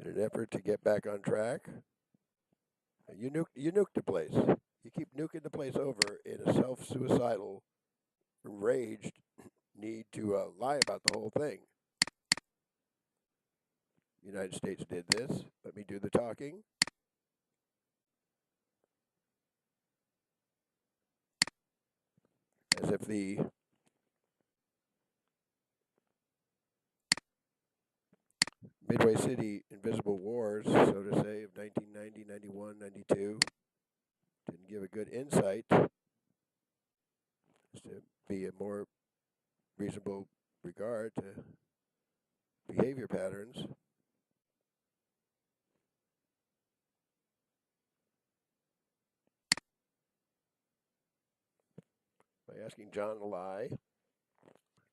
in an effort to get back on track. You nuked the place. You keep nuking the place over in a self-suicidal, enraged need to lie about the whole thing. The United States did this. Let me do the talking. As if the Midway City Invisible Wars, so to say, of 1990, 91, 92, didn't give a good insight as to be a more reasonable regard to behavior patterns. By asking John to lie,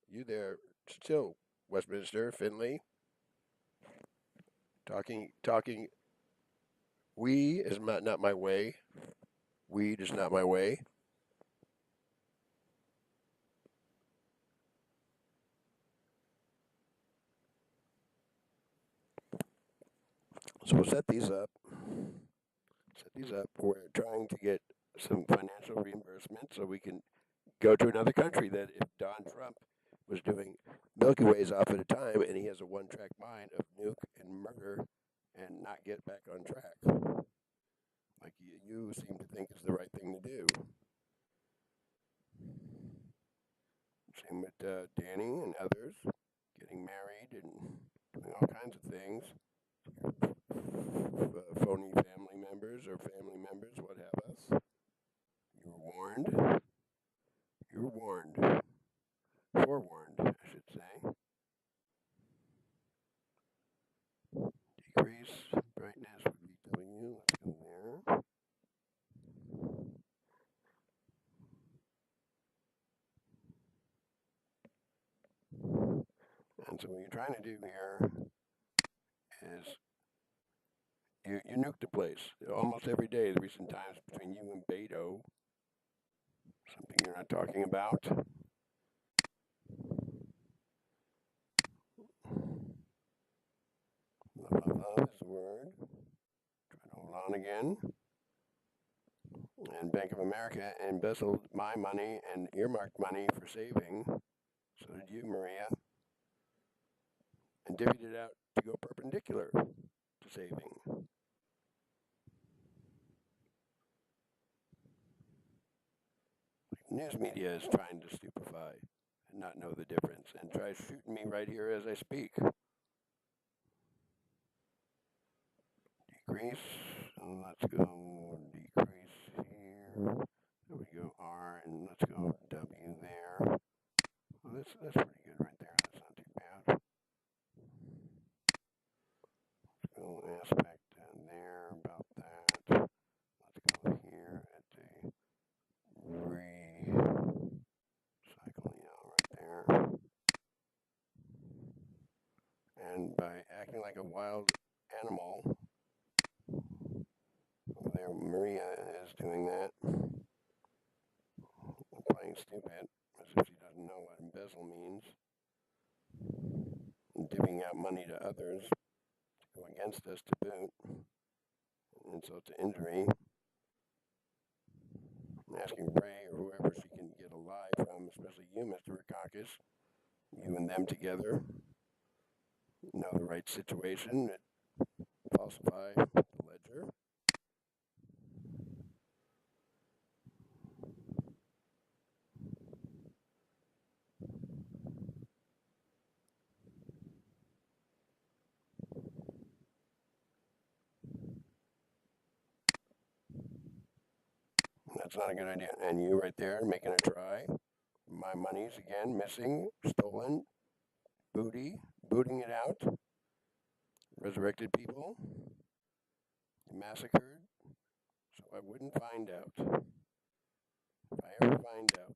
you there still, Westminster, Finley, talking, we is not my way, weed is not my way. So we'll set these up. We're trying to get some financial reimbursement so we can go to another country. That if Don Trump was doing Milky Ways off at a time and he has a one-track mind of nuke and murder and not get back on track, like you seem to think is the right thing to do. Same with Danny and others, getting married and doing all kinds of things. Phony family members or family members, what have us. You were warned. You were warned. Forewarned, I should say. Decrease brightness would be W. Let's go there. And so what you're trying to do here is you nuke the place almost every day. The recent times between you and Beto, something you're not talking about. Love is the word. Try to hold on again. And Bank of America embezzled my money and earmarked money for saving. So did you, Maria. And divvied it out to go perpendicular to saving. News media is trying to stupefy and not know the difference and tries shooting me right here as I speak. Decrease. Let's go decrease here. There we go, R, and let's go W there. Well, that's pretty good right there. That's not too bad. Let's go aspect down there about that. Let's go here at the recycle, right there. And by acting like a wild animal, there Maria is doing that, playing stupid, as if she doesn't know what embezzle means, and divvying out money to others to go against us to boot, insult to injury, and asking Ray or whoever she can get a lie from, especially you, Mr. Rikakis, you and them together, know the right situation, falsify the ledger. That's not a good idea. And you right there making a try. My money's again missing, stolen, booting it out. Resurrected people, massacred, so I wouldn't find out. If I ever find out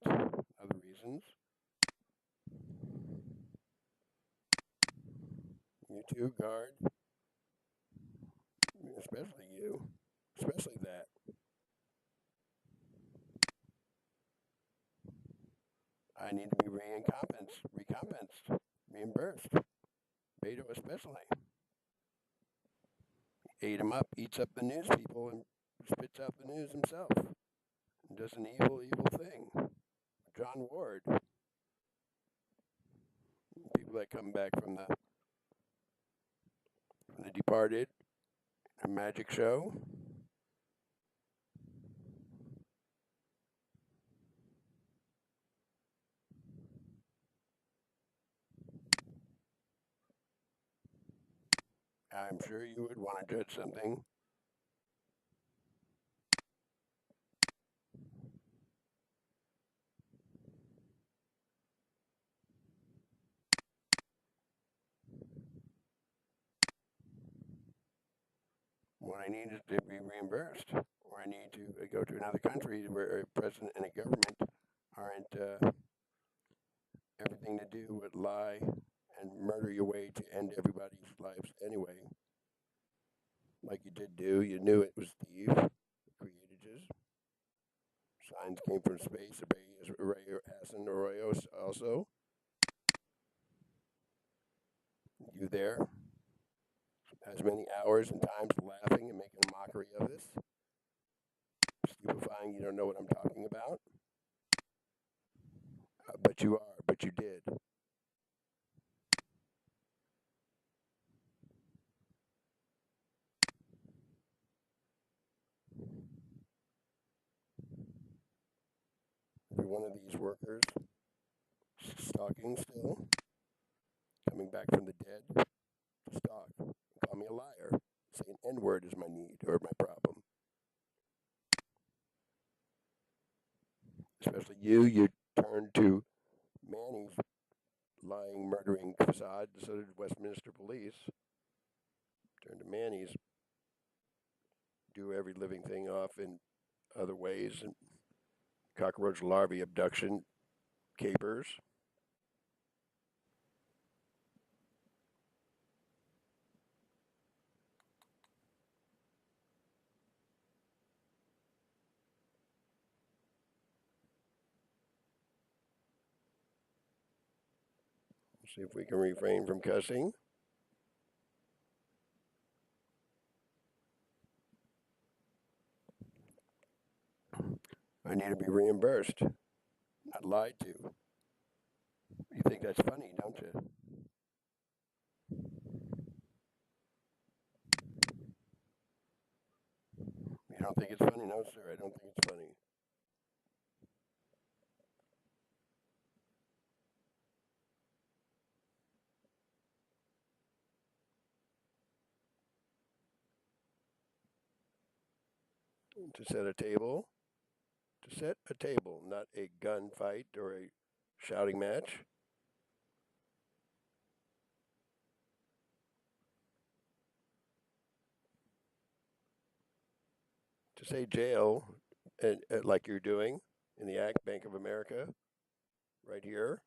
other reasons, you too, guard, especially you, especially that. I need to be recompensed, reimbursed. Beto especially. ate him up, eats up the news people, and spits out the news himself. And does an evil, evil thing. John Ward. People that come back from the Departed, a magic show. I'm sure you would want to judge something. What I need is to be reimbursed, or I need to go to another country where a president and a government aren't everything to do with lie and murder your way to end everybody's lives anyway. Like you did do, you knew it was Steve who created you. Signs came from space. Hassan Arroyo also. You there? As many hours and times laughing and making a mockery of this. Stupefying, you don't know what I'm talking about. But you are, but you did. Every one of these workers stalking still, coming back from the dead to stalk, call me a liar, say an N-word is my need or my problem. Especially you turned to Manny's lying, murdering facade, so did Westminster Police. Turned to Manny's, do every living thing off in other ways, and cockroach larvae abduction, capers. See if we can refrain from cussing. I need to be reimbursed, not lied to. You think that's funny, don't you? You don't think it's funny? No, sir, I don't think it's funny. To set a table, not a gunfight or a shouting match. To say jail, like you're doing in the Act Bank of America, right here,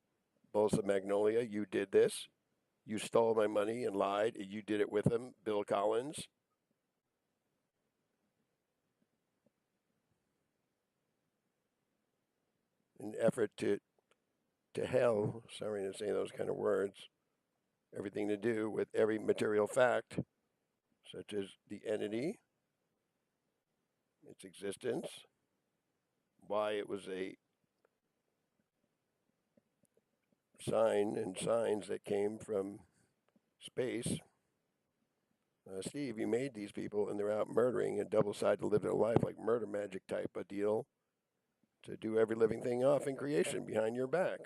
Bolsa Magnolia, you did this. You stole my money and lied. You did it with him, Bill Collins. An effort to hell, sorry to say those kind of words, everything to do with every material fact, such as the entity, its existence, why it was a sign and signs that came from space. Steve, you made these people and they're out murdering and double sided to live their life like murder magic type of deal to do every living thing off in creation behind your back.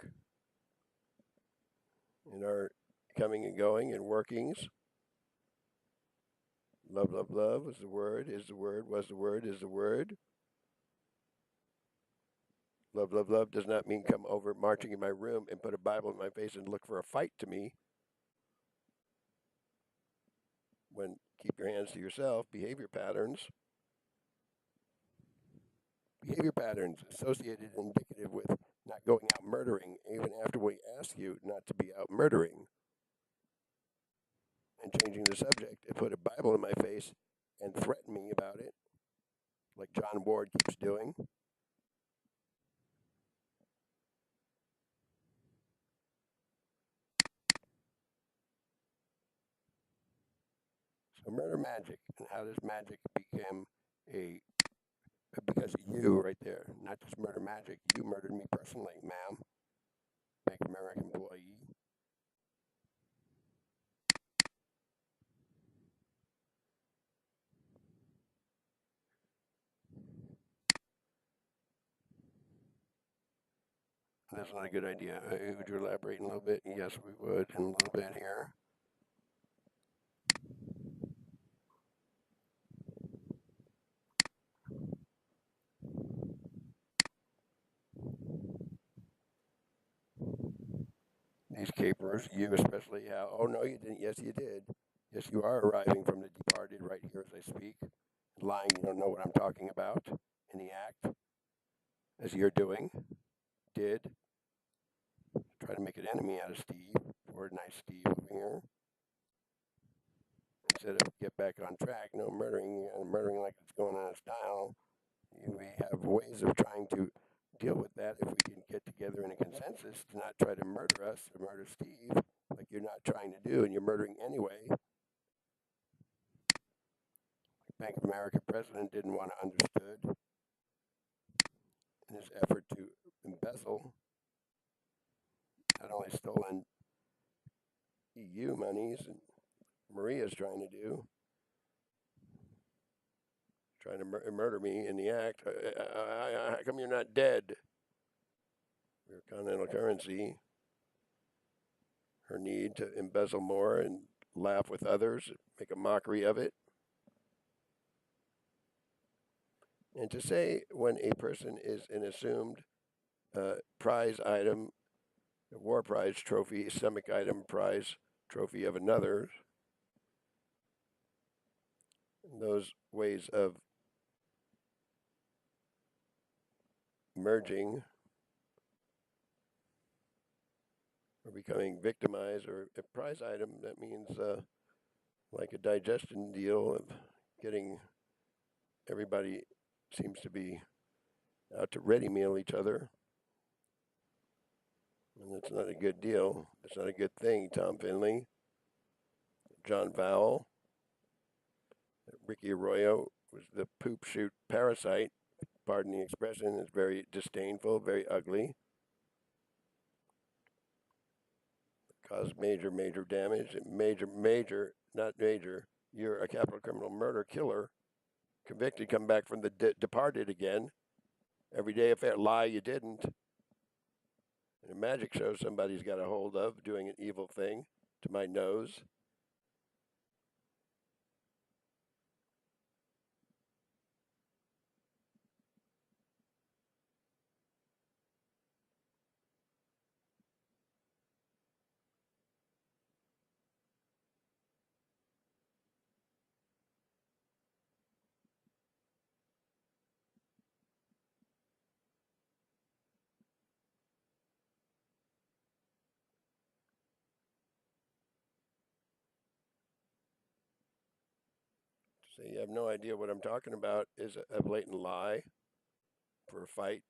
In our coming and going and workings, love, love, love is the word, is the word, was the word, is the word. Love, love, love does not mean come over marching in my room and put a Bible in my face and look for a fight to me. When keep your hands to yourself, behavior patterns associated and indicative with not going out murdering, even after we ask you not to be out murdering. And changing the subject and put a Bible in my face and threaten me about it, like John Ward keeps doing. So murder magic, and how does magic become because of you right there, not just murder magic, you murdered me personally, ma'am, Bank of America employee. That's not a good idea. Would you elaborate a little bit? Yes, we would, in a little bit here. These capers, you especially, how, oh no, you didn't. Yes, you did. Yes, you are arriving from the departed right here as I speak. Lying, you don't know what I'm talking about in the act, as you're doing, did. Try to make an enemy out of Steve, or nice Steve over here. Instead of get back on track, no murdering, like it's going on a style. We have ways of trying to deal with that if we can get together in a consensus to not try to murder us or murder Steve, like you're not trying to do, and you're murdering anyway. Bank of America president didn't want to understood in his effort to embezzle not only stolen EU monies, and Maria's trying to do, trying to murder me in the act. How come you're not dead? Your continental currency, her need to embezzle more and laugh with others, make a mockery of it. And to say when a person is an assumed prize item, war prize trophy, stomach item prize trophy of another, those ways of merging or becoming victimized, or a prize item, that means like a digestion deal of getting everybody seems to be out to ready meal each other. And that's not a good deal. That's not a good thing, Tom Finley, John Vowell, Ricky Arroyo was the poop shoot parasite. Pardon the expression. It's very disdainful, very ugly. Caused major, major damage. Major, not major. You're a capital criminal murder killer. Convicted, come back from the departed again. Every day affair. Lie, you didn't. And a magic show somebody's got a hold of doing an evil thing to my nose. So you have no idea what I'm talking about is a blatant lie for a fight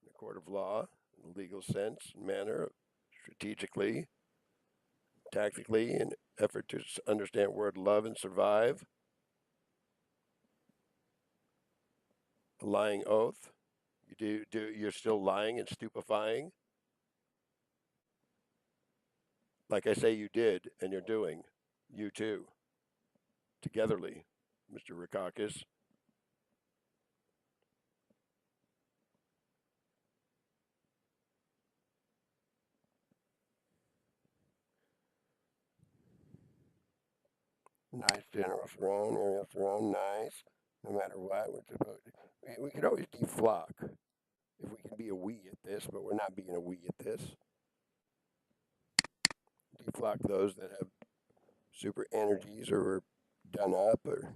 in a court of law, in a legal sense, manner, strategically, tactically, in effort to understand word love and survive. A lying oath. You're still lying and stupefying. Like I say, you did, and you're doing. You too. Togetherly, Mr. Rikakis. Nice, General Throne, Ariel Throne, nice. No matter what, we could always deflock if we can be a we at this, but we're not being a we at this. Deflock those that have super energies or are done up, or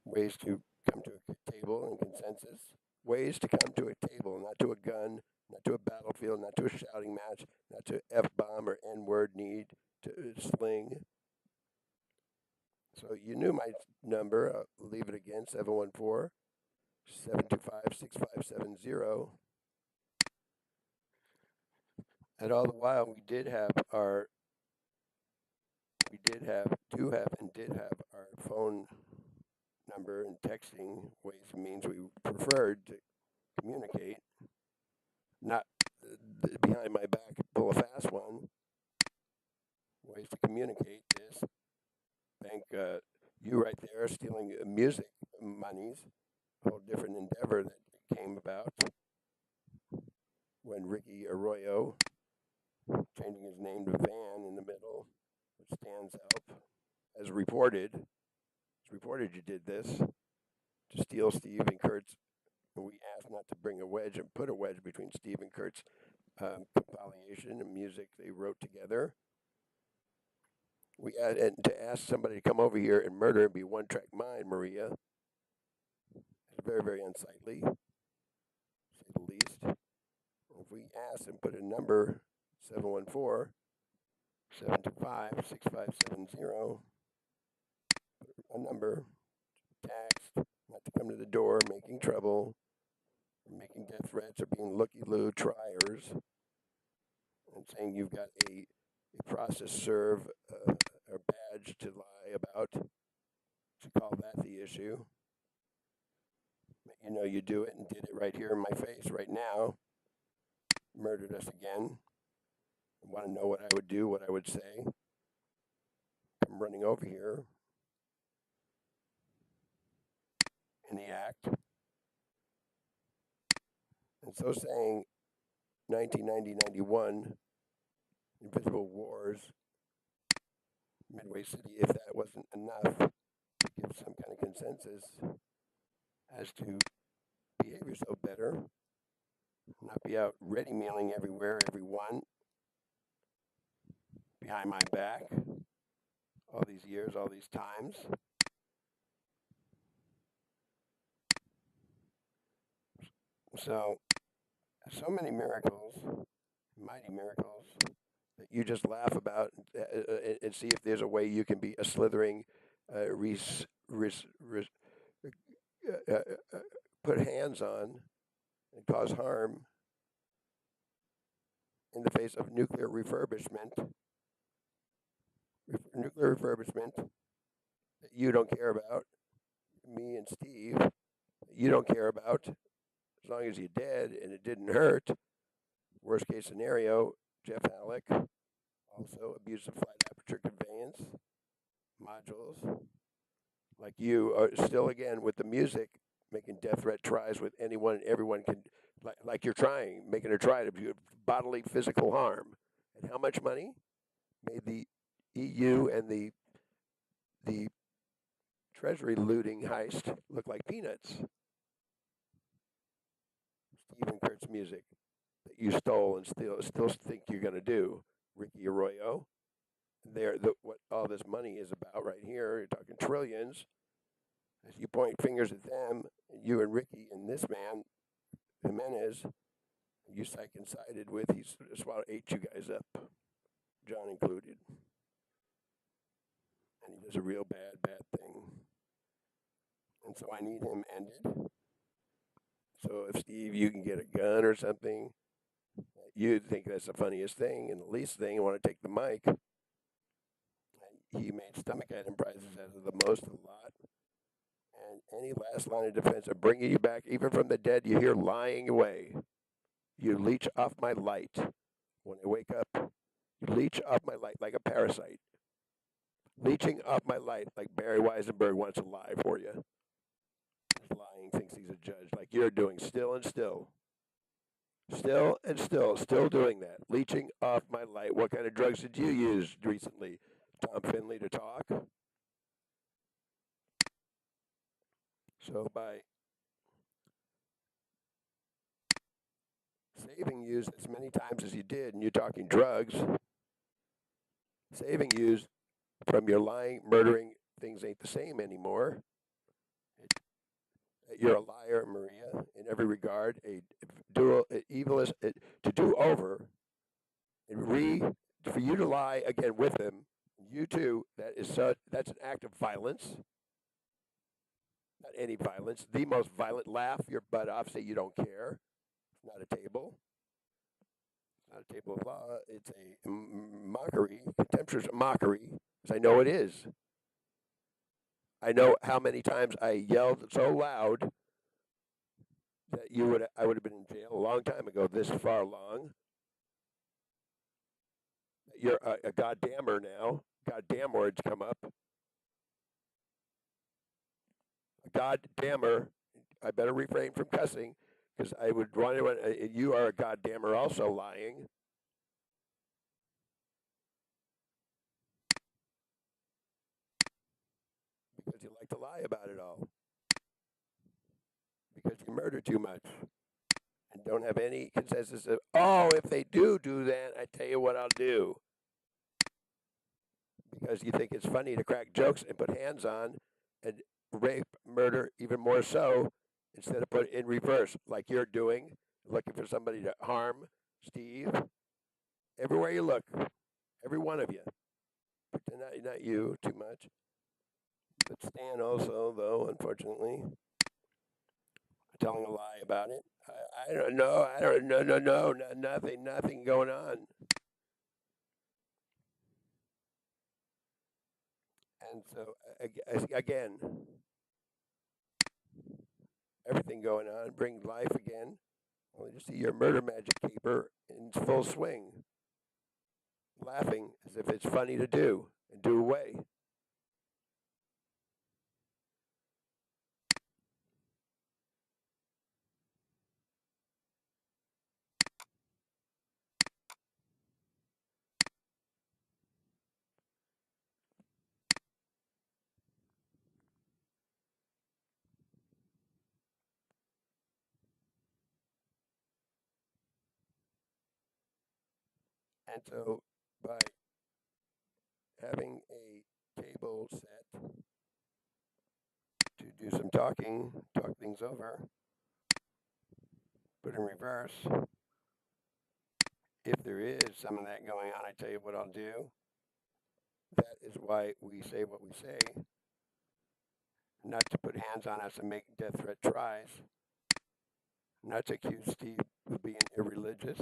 ways to come to a table and consensus. Ways to come to a table, not to a gun, not to a battlefield, not to a shouting match, not to F-bomb or N-word need to sling. So you knew my number. I'll leave it again, 714-725-6570. And all the while, we did have our we did have our phone number and texting ways and means we preferred to communicate, not behind my back, pull a fast one. Ways to communicate is, thank you right there, stealing music monies, a whole different endeavor that came about when Ricky Arroyo, changing his name to Van in the middle, which stands out, as reported you did this to steal Steve and Kurt's. We asked not to bring a wedge and put a wedge between Steve and Kurt's compilation and music they wrote together. And to ask somebody to come over here and murder and be one-track mind, Maria, is very, very unsightly, to say the least. If we ask and put a number, 714-725-6570, a number, text, not to come to the door, making trouble, making death threats, or being looky-loo triers, and saying you've got a process serve or badge to lie about, to call that the issue. You know you do it and did it right here in my face right now. Murdered us again. Want to know what I would do, what I would say. I'm running over here in the act. And so saying 1990-91, Invisible Wars, Midway City, if that wasn't enough to give some kind of consensus as to behave yourself better, not be out ready-mailing everywhere, everyone, behind my back, all these years, all these times. So many miracles, mighty miracles, that you just laugh about and see if there's a way you can be a slithering, put hands on and cause harm in the face of nuclear refurbishment that you don't care about, me and Steve, you don't care about, as long as you're dead and it didn't hurt. Worst case scenario, Jeff Halleck, also abusive flight aperture conveyance modules, like you are still again with the music, making death threat tries with anyone and everyone can, like you're trying, making a try to do bodily physical harm. And how much money made the EU and the Treasury looting heist look like peanuts? Stephen Kurt's music that you stole and still think you're going to do, Ricky Arroyo. What all this money is about right here, you're talking trillions. As you point fingers at them, you and Ricky and this man, Jimenez, you second sided with, he's ate you guys up, John included. And he does a real bad thing. And so I need him ended. So if Steve, you can get a gun or something, you think that's the funniest thing and the least thing, you want to take the mic. And he made stomach item prizes out of the most, a lot. And any last line of defense of bringing you back, even from the dead, you hear lying away. You leech off my light. When I wake up, you leech off my light like a parasite. Leeching off my light like Barry Weisenberg wants to lie for you. He's lying, thinks he's a judge, like you're doing, still and still. Still and still doing that. Leeching off my light. What kind of drugs did you use recently, Tom Finley, to talk? So by saving yous as many times as you did, and you're talking drugs, saving yous from your lying, murdering, things ain't the same anymore. You're a liar, Maria, in every regard, a evilist, to do over, and for you to lie again with him, you too, that's an act of violence. Not any violence, the most violent. Laugh your butt off, say you don't care. It's not a table. Not a table of law. It's a mockery, contemptuous mockery, as I know it is. I know how many times I yelled so loud that I would have been in jail a long time ago, this far along. You're a goddammer now. Goddamn words come up. A goddammer. I better refrain from cussing because I would want to. You are a goddammer, also lying. Because you like to lie about it all. Because you murder too much. And don't have any consensus of, oh, if they do that, I tell you what I'll do. Because you think it's funny to crack jokes and put hands on and rape, murder, even more so, instead of put it in reverse, like you're doing, looking for somebody to harm Steve. Everywhere you look, every one of you. Not you too much, but Stan also, though, unfortunately, telling a lie about it. I don't know. No, nothing going on. And so, again, everything going on, bring life again, only to see your murder magic caper in full swing, laughing as if it's funny to do and do away. And so, by having a table set to do some talking, talk things over, put in reverse, if there is some of that going on, I tell you what I'll do. That is why we say what we say, not to put hands on us and make death threat tries, not to accuse Steve of being irreligious.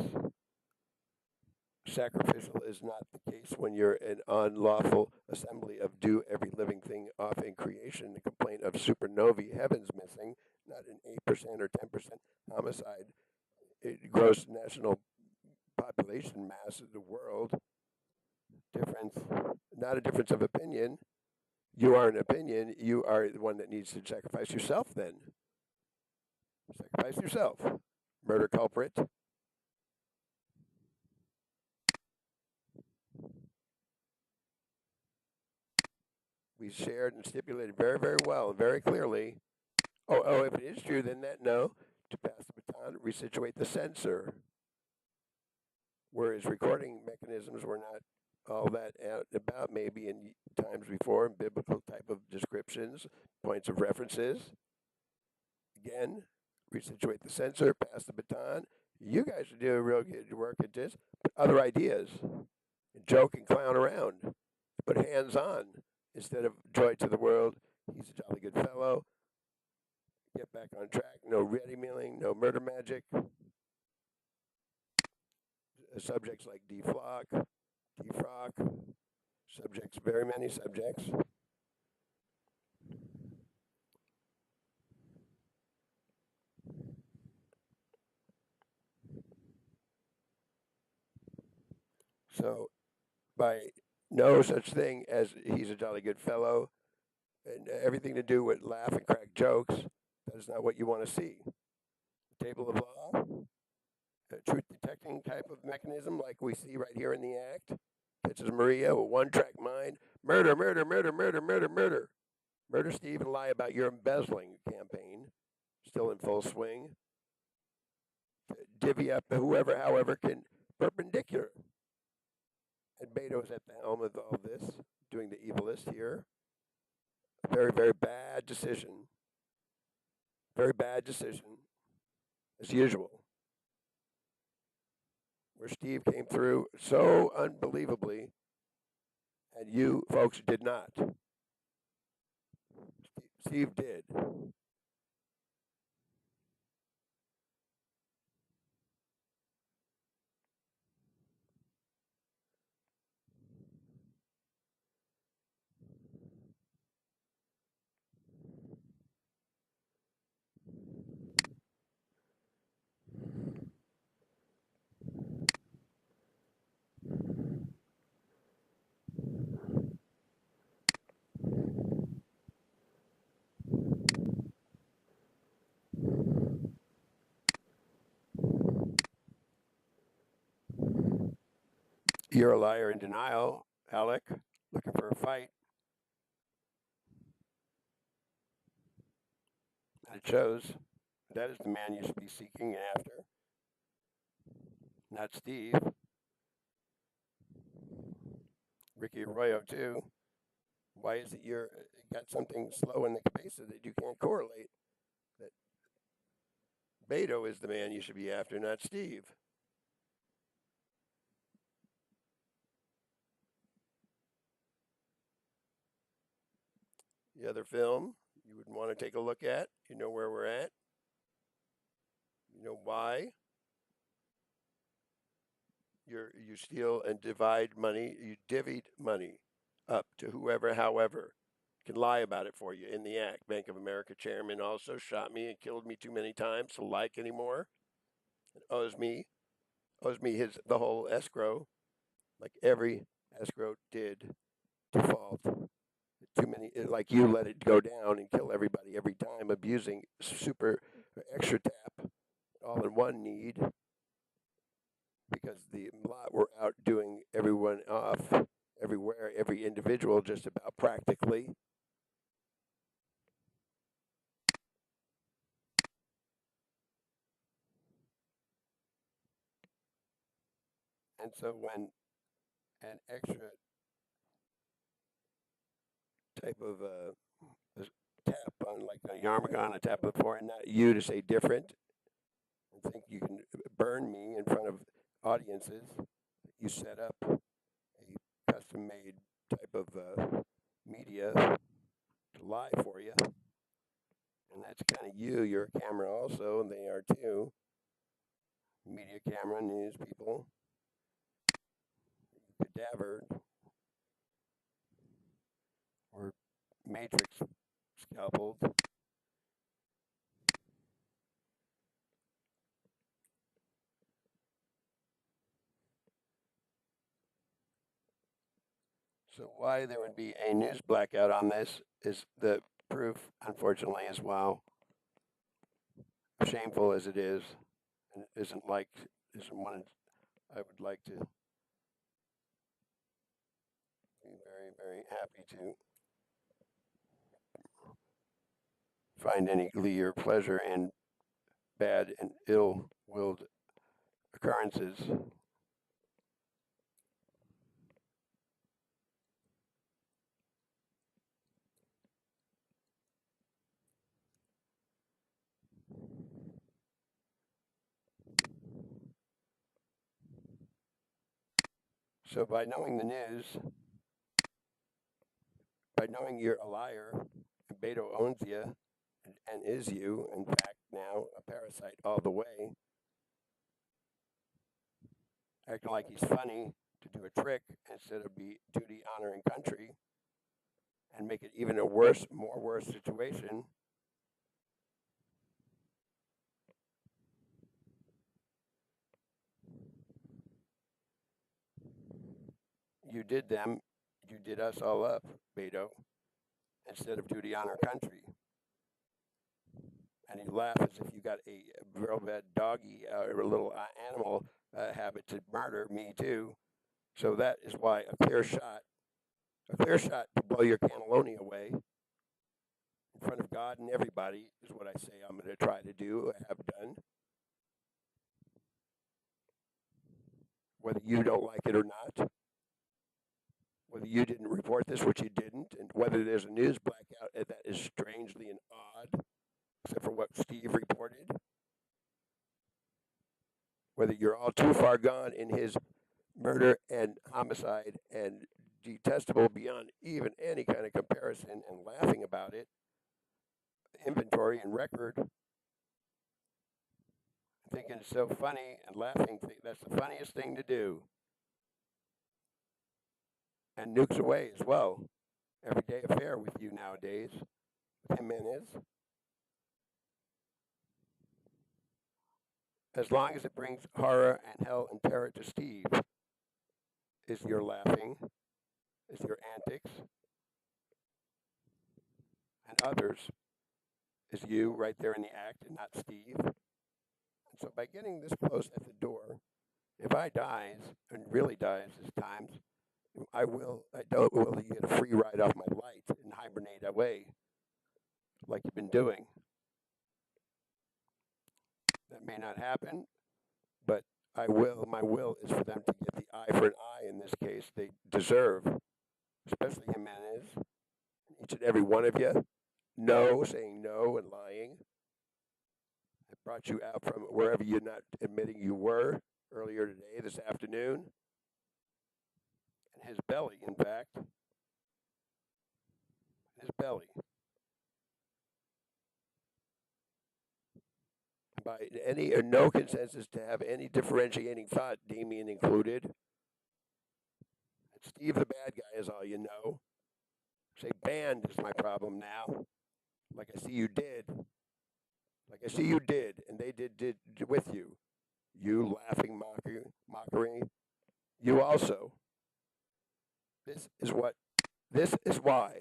Sacrificial is not the case when you're an unlawful assembly of do every living thing off in creation. The complaint of supernovae, heavens missing, not an 8% or 10% homicide, gross national population mass of the world. Difference, not a difference of opinion. You are an opinion. You are the one that needs to sacrifice yourself then. Sacrifice yourself. Murder culprit. We shared and stipulated very, very well, very clearly. Oh, if it is true, then that no, to pass the baton, resituate the censor. Whereas recording mechanisms were not all that out about, maybe in times before, in biblical type of descriptions, points of references. Again, resituate the censor, pass the baton. You guys are doing real good work at this. But other ideas, joke and clown around, put hands on instead of joy to the world. He's a jolly good fellow. Get back on track. No ready milling, no murder magic. Subjects like deflock, defrock, subjects, very many subjects. So, by no such thing as he's a jolly good fellow, and everything to do with laugh and crack jokes, that is not what you want to see. The table of law, a truth detecting type of mechanism like we see right here in the act, catches Maria, a one-track mind, murder, murder, murder, murder, murder, murder. Murder Steve and lie about your embezzling campaign, still in full swing. Divvy up whoever, however, can perpendicular. And Beto's at the helm of all this, doing the evilist here. A very, very bad decision. Very bad decision, as usual. Where Steve came through so unbelievably, and you folks did not. Steve did. You're a liar in denial, Alec, looking for a fight. And it shows that is the man you should be seeking after, not Steve. Ricky Arroyo, too. Why is it you're got something slow in the cabeza that you can't correlate? That Beto is the man you should be after, not Steve. The other film you would want to take a look at, you know where we're at. You know why you steal and divide money, you divvied money up to whoever, however, can lie about it for you in the act. Bank of America chairman also shot me and killed me too many times to like anymore. It owes me the whole escrow, like every escrow did default. Too many, like you let it go down and kill everybody every time, abusing super extra tap, all in one need, because the lot were out doing everyone off everywhere, every individual just about practically. And so when an extra type of tap on, like a yarmulke, a tap of the floor, and not you to say different, and think you can burn me in front of audiences, you set up a custom-made type of media to lie for you. And that's kind of you. You're a camera also, and they are too. Media camera, news people, cadaver, or matrix scalpeled. So why there would be a news blackout on this is the proof, unfortunately, as well. Shameful as it is, and isn't one I would like to be very, very happy to find any glee or pleasure in bad and ill-willed occurrences. So by knowing the news, by knowing you're a liar, and Beto owns you, and is you, in fact, now a parasite all the way, acting like he's funny to do a trick instead of be duty, honor, and country, and make it even a worse situation. You did us all up, Beto, instead of duty, honor, country. And you laugh as if you got a real bad doggy or a little animal habit to murder me too. So that is why a clear shot to blow your cannelloni away in front of God and everybody is what I say I'm going to try to do, I have done. Whether you don't like it or not, whether you didn't report this, which you didn't, and whether there's a news blackout that is strangely and odd, except for what Steve reported, whether you're all too far gone in his murder and homicide and detestable beyond even any kind of comparison and laughing about it, inventory and record, thinking it's so funny and laughing, that's the funniest thing to do. And nukes away as well. Everyday affair with you nowadays, with Jimenez. As long as it brings horror and hell and terror to Steve, is your laughing, is your antics, and others, is you right there in the act and not Steve. And so by getting this close at the door, if I dies, and really dies is times I don't will get a free ride off my light and hibernate away like you've been doing. That may not happen, but my will is for them to get the eye for an eye in this case. They deserve, especially Jimenez, each and every one of you. No, saying no and lying. It brought you out from wherever you're not admitting you were earlier today, this afternoon. And his belly, in fact. His belly. By any or no consensus to have any differentiating thought, Damien included. And Steve the bad guy is all you know. Say banned is my problem now. Like I see you did. Like I see you did, and they did with you. You laughing mockery. You also. This is why.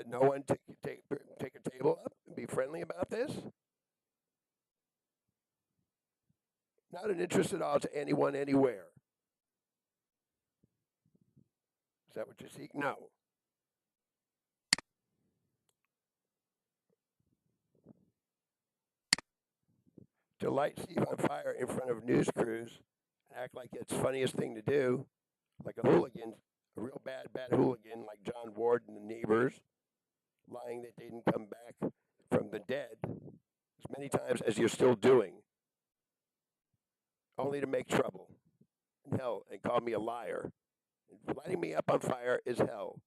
No one take a table up and be friendly about this. Not an interest at all to anyone anywhere. Is that what you seek? No. To light Steve on fire in front of news crews and act like it's the funniest thing to do, like a hooligan, a real bad hooligan like John Ward and the neighbors, lying that they didn't come back from the dead as many times as you're still doing, only to make trouble and hell and call me a liar. And lighting me up on fire is hell.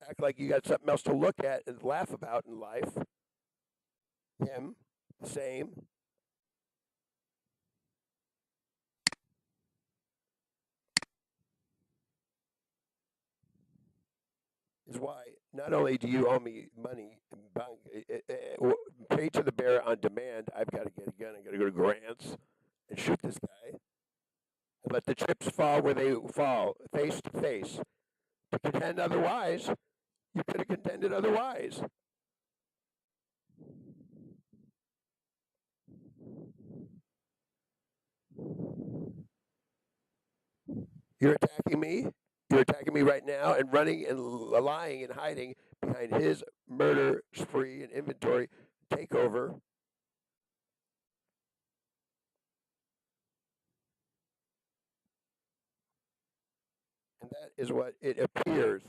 Act like you got something else to look at and laugh about in life. Him, the same. Is why not only do you owe me money, pay to the bearer on demand, I've got to get a gun, I've got to go to Grants and shoot this guy. And let the chips fall where they fall, face to face. To contend otherwise, you could have contended otherwise. You're attacking me. You're attacking me right now and running and lying and hiding behind his murder spree and inventory takeover. And that is what it appears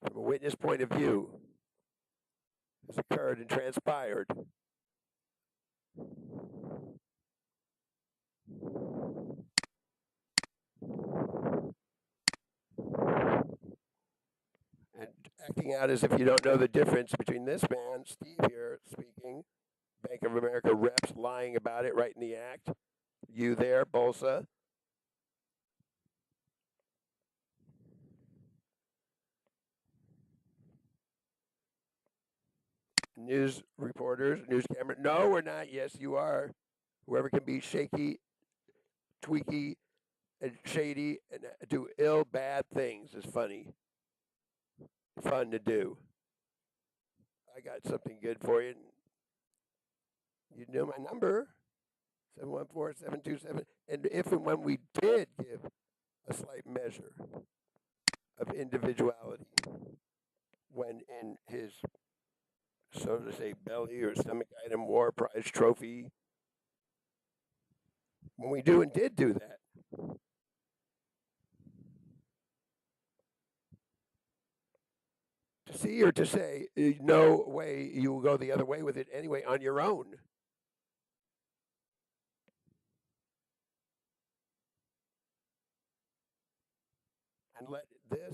from a witness point of view has occurred and transpired. And acting out as if you don't know the difference between this man, Steve here speaking, Bank of America reps lying about it right in the act. You there, Bolsa. News reporters, news camera. No, we're not. Yes, you are. Whoever can be shaky, tweaky, and shady and do ill, bad things is funny. Fun to do. I got something good for you. You know my number, 714-727. And if and when we did give a slight measure of individuality, when in his, so to say, belly or stomach item war prize trophy, when we do and did do that, to see or to say, no way you will go the other way with it anyway on your own. And let this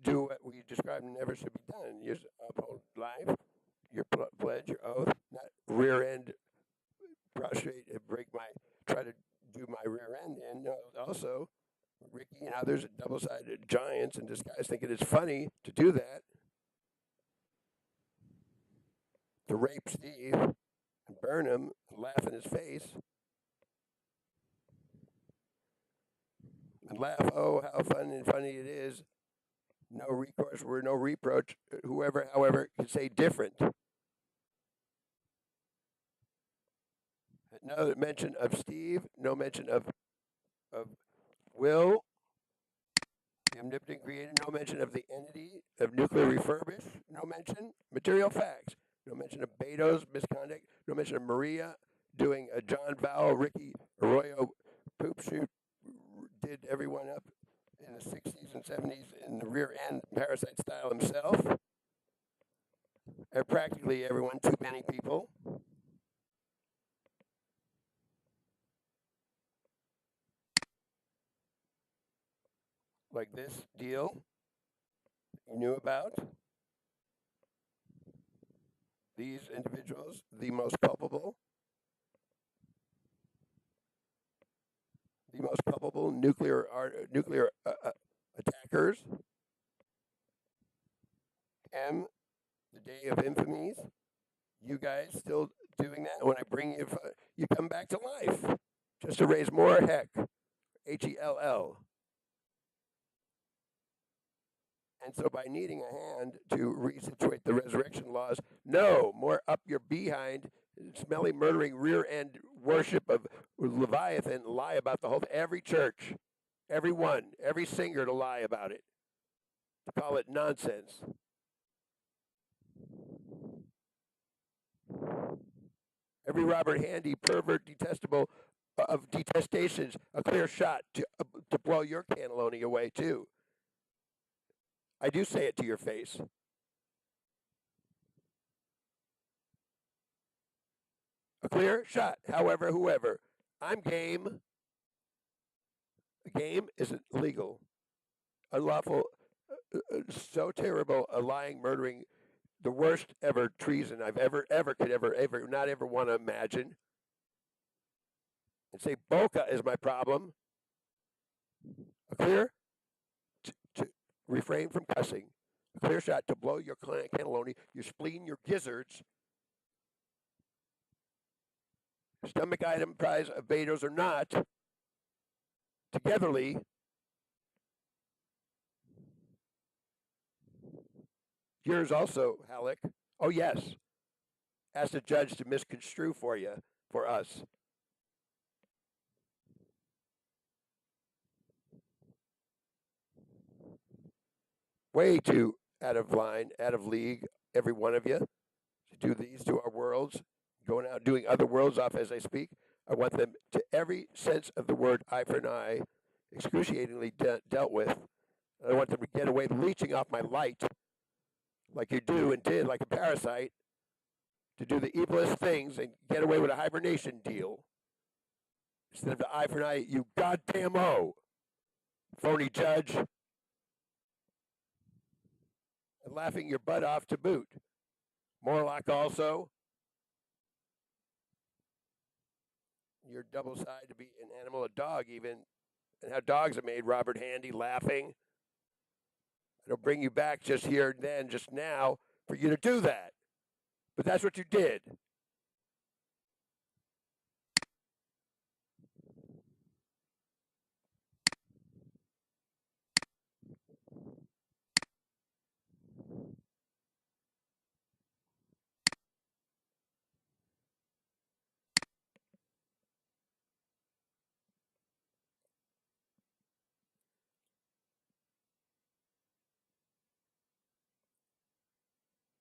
do what we described never should be done. You uphold life, your pledge, your oath, not rear end, prostrate, try to do my rear end in. No, also, Ricky and others are double-sided giants in disguise thinking it's funny to do that. To rape Steve and burn him and laugh in his face. And laugh, oh, how funny it is No recourse, we're no reproach. Whoever, however, can say different. No mention of Steve, no mention of Will, the omnipotent creator, no mention of the entity of nuclear refurbish, no mention. Material facts, no mention of Beto's misconduct, no mention of Maria doing a John Vowell, Ricky Arroyo poop shoot, did everyone up in the 60s and 70s in the rear end parasite style himself. Practically everyone, too many people. Like this deal you knew about. These individuals, the most culpable nuclear attackers. M, the day of infamies. You guys still doing that? When I bring you, you come back to life just to raise more heck. HELL. And so by needing a hand to resituate the resurrection laws, no, more up your behind, smelly, murdering, rear end worship of Leviathan, lie about the whole, every church, every one, every singer to lie about it, to call it nonsense. Every Robert Handy pervert, detestable of detestations, a clear shot to blow your cannelloni away too. I do say it to your face. A clear shot, however, whoever. I'm game. Game isn't legal. Unlawful, so terrible, a lying, murdering, the worst ever treason I've ever not ever want to imagine. And say Boca is my problem. A clear to refrain from cussing. A clear shot to blow your cannelloni, your spleen, your gizzards. Stomach item prize of Beto's or not. Togetherly. Yours also, Halleck. Oh, yes. Ask the judge to misconstrue for you, for us. Way too out of line, out of league, every one of you, to do these to our worlds, going out doing other worlds off as I speak. I want them to every sense of the word eye for an eye, excruciatingly dealt with. I want them to get away leeching off my light, like you do and did, like a parasite, to do the evilest things and get away with a hibernation deal. Instead of the eye for an eye, you goddamn phony judge, and laughing your butt off to boot. Morlock also. Your double side to be an animal, a dog even, and how dogs are made, Robert Handy, laughing. It'll bring you back just here and then, just now, for you to do that. But that's what you did.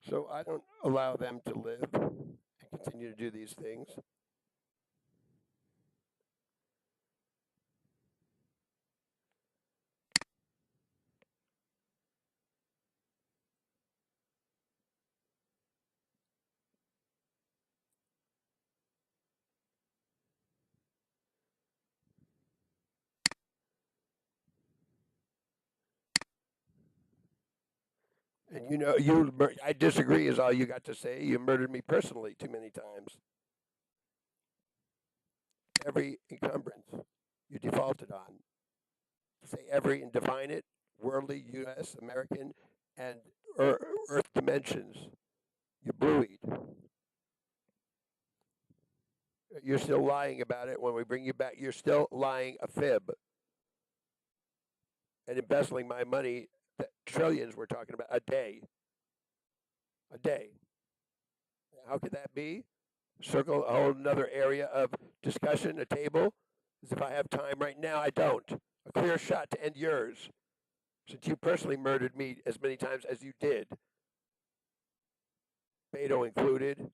So I don't allow them to live and continue to do these things. And you know, I disagree is all you got to say. You murdered me personally too many times. Every encumbrance you defaulted on. Say every and define it, worldly, U.S., American, and Earth dimensions. You buoyed. You're still lying about it. When we bring you back, you're still lying a fib and embezzling my money The trillions we're talking about a day. A day. How could that be? Circle a whole another area of discussion, a table. As if I have time right now, I don't. A clear shot to end yours, since you personally murdered me as many times as you did. Beto included.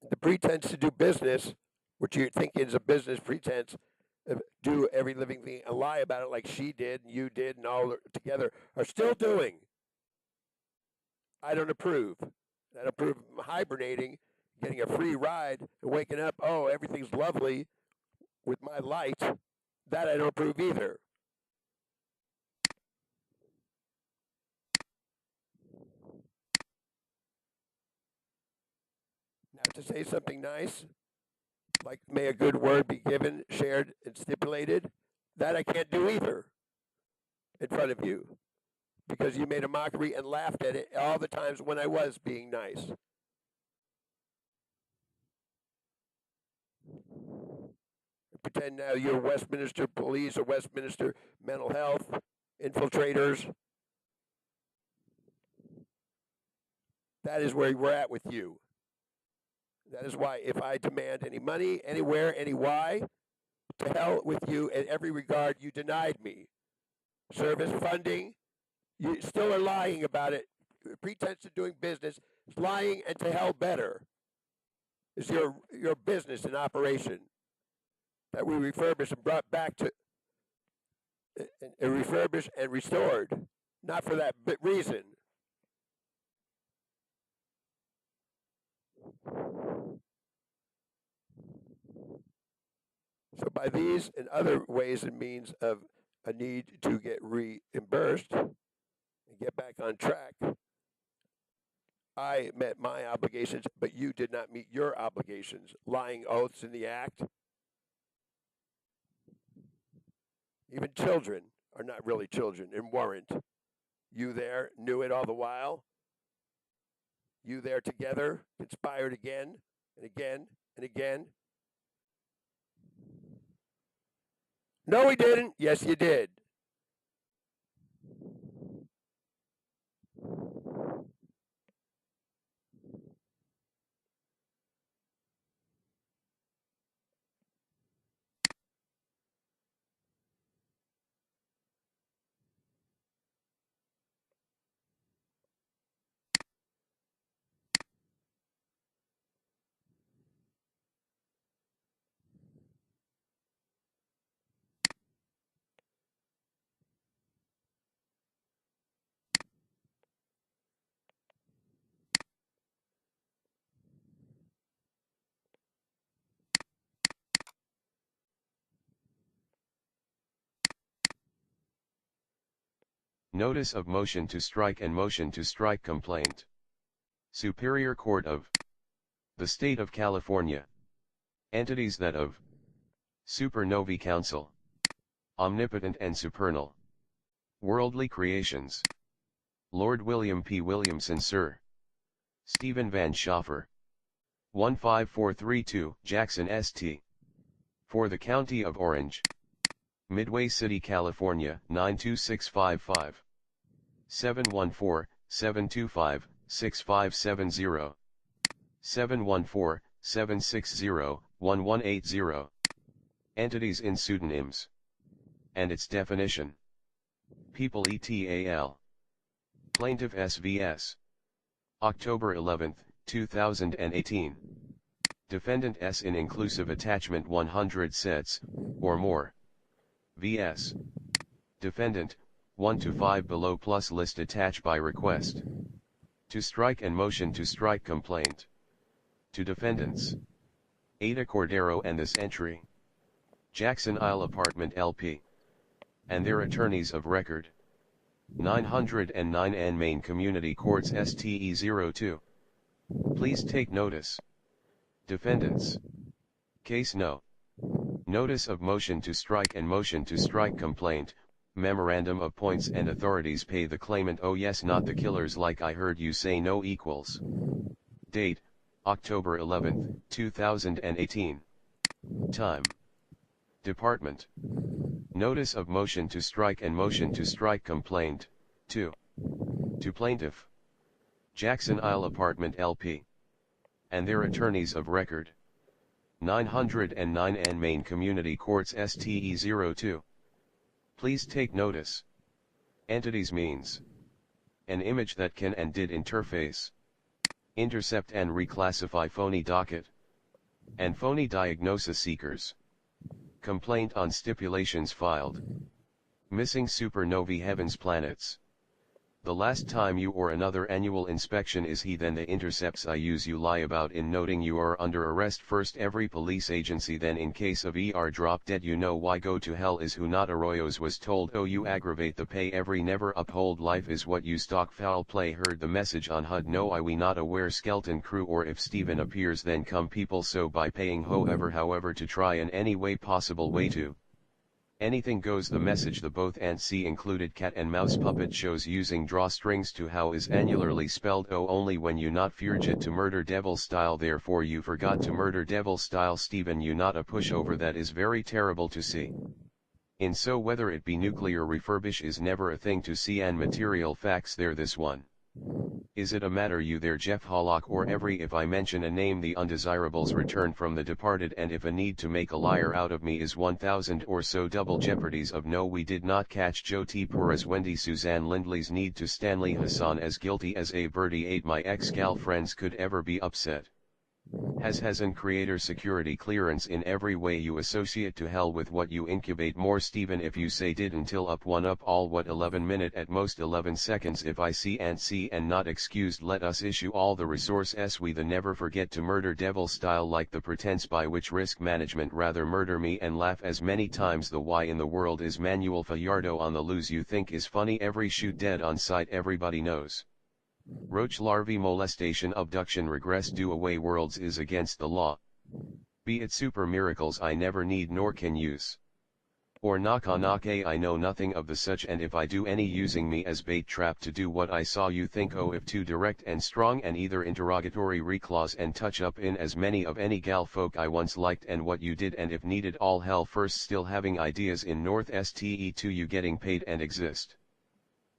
The pretense to do business, which you think is a business pretense, do every living thing and lie about it like she did and you did and all together are still doing. I don't approve. I don't approve of hibernating, getting a free ride, and waking up, oh, everything's lovely with my light. That I don't approve either. Now, to say something nice, like may a good word be given, shared, and stipulated, that I can't do either in front of you, because you made a mockery and laughed at it all the times when I was being nice. Pretend now you're Westminster Police or Westminster Mental Health infiltrators. That is where we're at with you. That is why if I demand any money, anywhere, any why, to hell with you in every regard. You denied me. Service funding, you still are lying about it. Pretense of doing business is lying, and to hell better is your business in operation that we refurbished and brought back to and refurbished and restored, not for that reason. So by these and other ways and means of a need to get reimbursed and get back on track, I met my obligations, but you did not meet your obligations. Lying oaths in the act. Even children are not really children and weren't. You there knew it all the while. You there together conspired again and again and again. No, we didn't. Yes, you did. Notice of motion to strike and motion to strike complaint. Superior Court of the State of California. Entities that of Supernovae Council. Omnipotent and supernal. Worldly creations. Lord William P. Williamson, Sir. Stephen Van Schofer. 15432 Jackson St. For the County of Orange. Midway City, California 92655. 714-725-6570. 714-760-1180. Entities in pseudonyms. And its definition. People et.al. Plaintiff SVS. October 11, 2018. Defendant S in inclusive attachment 100 sets, or more. VS. Defendant, 1 to 5 below plus list attached by request. To strike and motion to strike complaint. To defendants. Ada Cordero and this entry. Jackson Isle Apartment LP. And their attorneys of record. 909 N Main Community Courts STE02. Please take notice. Defendants. Case No. Notice of motion to strike and motion to strike complaint, memorandum of points and authorities pay the claimant. Oh yes, not the killers like I heard you say. No equals. Date, October 11, 2018. Time. Department. Notice of motion to strike and motion to strike complaint. 2. To plaintiff. Jackson Isle Apartment LP. And their attorneys of record. 909 N Main Community Courts STE02. Please take notice. Entities means an image that can and did interface, intercept and reclassify phony docket and phony diagnosis seekers. Complaint on stipulations filed. Missing supernovae heavens planets. The last time you or another annual inspection is he, then the intercepts I use you lie about in noting you are under arrest first every police agency, then in case of ER drop dead you know why go to hell is who not arroyos was told oh you aggravate the pay every never uphold life is what you stalk foul play heard the message on HUD no I we not aware skeleton crew or if Stephen appears then come people so by paying however to try in any way possible way to anything goes the message the both and see included cat and mouse puppet shows using drawstrings to how is annularly spelled oh only when you not furgit to murder devil style therefore you forgot to murder devil style Stephen you not a pushover that is very terrible to see. In so whether it be nuclear refurbish is never a thing to see and material facts there this one. Is it a matter you there Jeff Hollock or every if I mention a name the undesirables return from the departed and if a need to make a liar out of me is 1000 or so double jeopardies of no we did not catch Joe T. Perez Wendy Suzanne Lindley's need to Stanley Hassan as guilty as a birdie 8 my ex-gal friends could ever be upset. Has and creator security clearance in every way you associate to hell with what you incubate more Stephen if you say did until up one up all what 11 minute at most 11 seconds if I see and not excused let us issue all the resource s we the never forget to murder devil style like the pretense by which risk management rather murder me and laugh as many times the why in the world is Manuel Fajardo on the loose you think is funny every shoot dead on sight everybody knows. Roach larvae molestation abduction regress do away worlds is against the law. Be it super miracles I never need nor can use. Or knock I know nothing of the such and if I do any using me as bait trap to do what I saw you think oh if too direct and strong and either interrogatory reclause and touch up in as many of any gal folk I once liked and what you did and if needed all hell first still having ideas in North STE2 you getting paid and exist.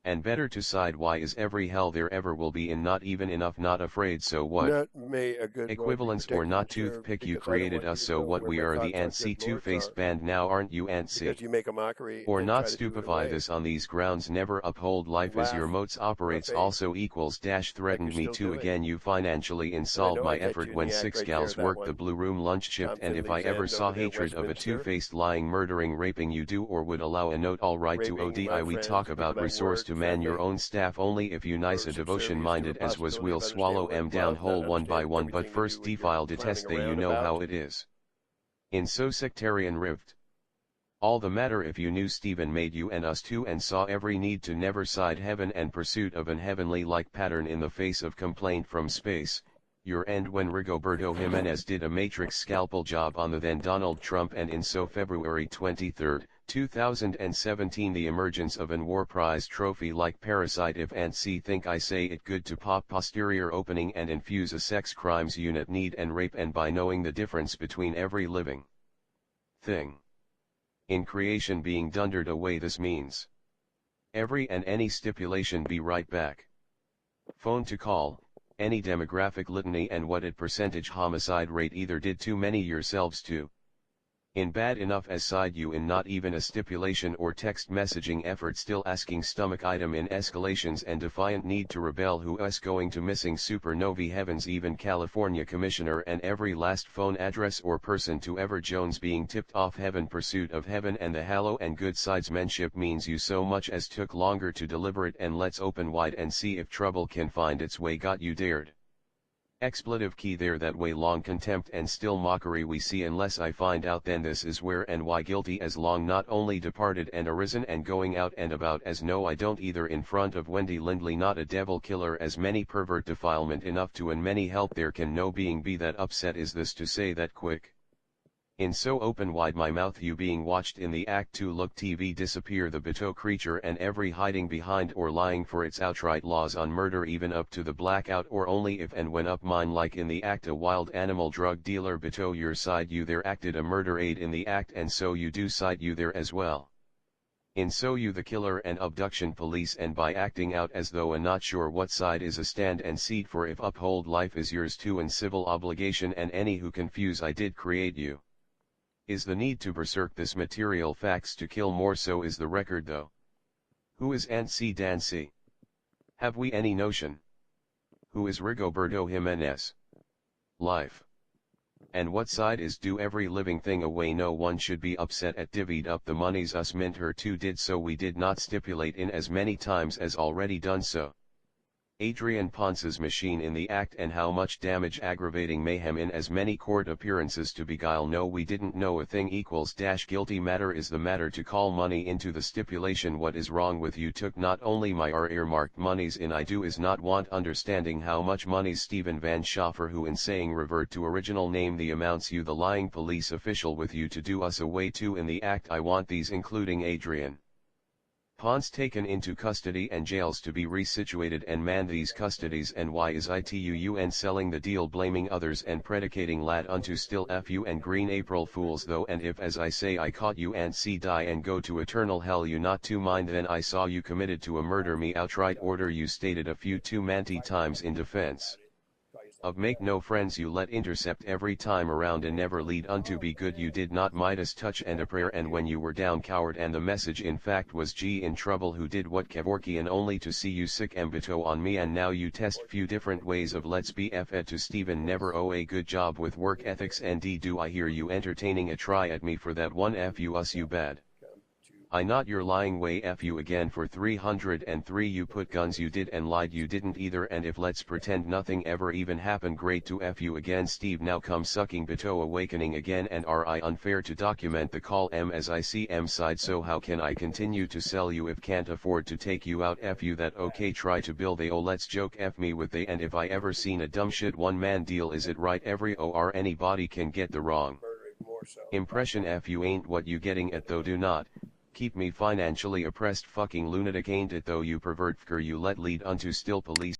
And better to side why is every hell there ever will be in not even enough not afraid so what Not may a good equivalence or not toothpick you created us so what we are the antsy two-faced band now aren't you antsy because you make a mockery or and not try to do it stupefy away. this on these grounds never uphold life as your motes operates faith, also equals dash threatened you're me still to doing. again you financially insolved know my I got effort you in when the act 6 right gals there, that worked one. the blue room lunch shift Tom and if I Finley's ever end saw over there, hatred of a Westminster. two-faced lying murdering raping you do or would allow a note all right to Raping ODI my we friends, talk people about that resource weren't to man your friendly own staff only if you nice or a subservious devotion to minded a as was possibility will of swallow understanding down love, whole not one by understand one but everything to do first what you're defile clowning detest they you around know about. how it is. In so sectarian rift. All the matter if you knew Stephen made you and us too and saw every need to never side heaven and pursuit of an heavenly like pattern in the face of complaint from space, your end when Rigoberto Jimenez did a matrix scalpel job on the then Donald Trump and in so February 23, 2017 the emergence of an war prize trophy like Parasite if and see think I say it good to pop posterior opening and infuse a sex crimes unit need and rape and by knowing the difference between every living thing in creation being dundered away this means every and any stipulation be right back. Phone to call, any demographic litany and what it percentage homicide rate either did too many yourselves to. In bad enough as side you in not even a stipulation or text messaging effort still asking stomach item in escalations and defiant need to rebel who us going to missing supernovae heavens even California commissioner and every last phone address or person to ever Jones being tipped off heaven pursuit of heaven and the hallow and good sidesmanship means you so much as took longer to deliberate and let's open wide and see if trouble can find its way got you dared. Expletive key there that way long contempt and still mockery we see unless I find out then this is where and why guilty as long not only departed and arisen and going out and about as no I don't either in front of Wendy Lindley not a devil killer as many pervert defilement enough to and many help there can no being be that upset is this to say that quick. In so open wide my mouth you being watched in the act to look TV disappear the beto creature and every hiding behind or lying for its outright laws on murder even up to the blackout or only if and when up mine like in the act a wild animal drug dealer beto your side you there acted a murder aid in the act and so you do side you there as well. In so you the killer and abduction police and by acting out as though a not sure what side is a stand and seat for if uphold life is yours too and civil obligation and any who confuse I did create you. Is the need to berserk this material facts to kill more so is the record though. Who is Nancy Dancy? Have we any notion? Who is Rigoberto Jimenez? Life. And what side is do every living thing away no one should be upset at divvied up the monies us mint her too did so we did not stipulate in as many times as already done so. Adrian Ponce's machine in the act and how much damage aggravating mayhem in as many court appearances to beguile no we didn't know a thing equals dash guilty matter is the matter to call money into the stipulation what is wrong with you took not only my earmarked monies in I do is not want understanding how much monies Stephen Van Schofer who in saying revert to original name the amounts you the lying police official with you to do us away to in the act I want these including Adrian Ponce taken into custody and jails to be resituated and man these custodies and why is ITUUN selling the deal blaming others and predicating lad unto still fu and green April fools though and if as I say I caught you and see die and go to eternal hell you not to mind then I saw you committed to a murder me outright order you stated a few too many times in defense of make no friends you let intercept every time around and never lead unto be good you did not Midas touch and a prayer and when you were down coward and the message in fact was G in trouble who did what Kevorkian only to see you sick embito on me and now you test few different ways of let's be ed to Stephen never a good job with work ethics and do I hear you entertaining a try at me for that one fu us you bad. I not your lying way fu again for 303 you put guns you did and lied you didn't either and if let's pretend nothing ever even happened great to fu again Steve now come sucking beto awakening again and I unfair to document the call as I see side so how can I continue to sell you if can't afford to take you out fu that okay try to build a let's joke me with they and if I ever seen a dumb shit one man deal is it right every or anybody can get the wrong impression fu ain't what you getting at though do not keep me financially oppressed fucking lunatic ain't it though you pervert fker you let lead unto still police